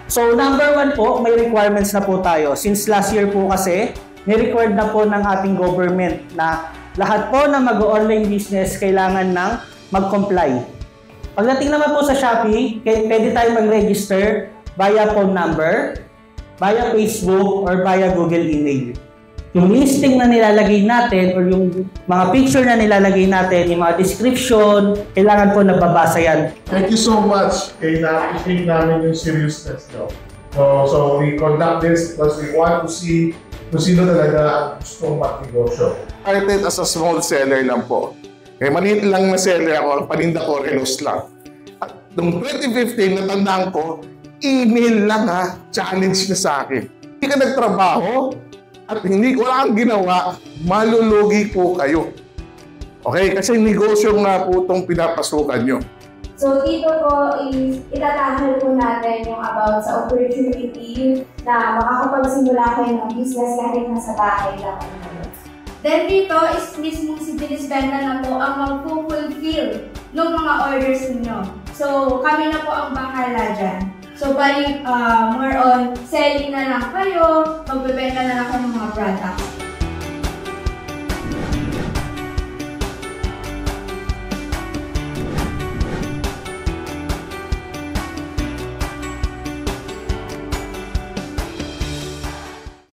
So number 1 po, may requirements na po tayo. Since last year po kasi, ni-required na po ng ating government na lahat po na mag-online business kailangan ng mag-comply. Pagdating naman po sa Shopee, pwede tayo mag-register via phone number, via Facebook, or via Google email. Yung listing na nilalagay natin or yung mga picture na nilalagay natin, yung mga description, kailangan po nababasa yan. Thank you so much. Kaya na-appreciate namin yung seriousness nyo. So we conduct this because we want to see kung sino talaga ang gustong magnegosyo. Started as a small seller lang po. Maliit lang na seller ako, paninda ko, relos lang. At noong 2015, natandaan ko, email lang challenge na sa akin. Hindi ka nagtrabaho, at wala kang ginawa, malulugi po kayo. Okay? Kasi negosyo nga po itong pinapasukan nyo. So dito po is itatahal po natin yung about sa opportunity na makakapagsimula kayo ng business kahit nasa bahay lang. Then dito is mismo si Denise Benda na po ang mag-fulfill ng mga orders niyo. So kami na po ang bahala dyan. So, bali, more on selling na lang kayo, magbebenta na lang kayo ng mga products.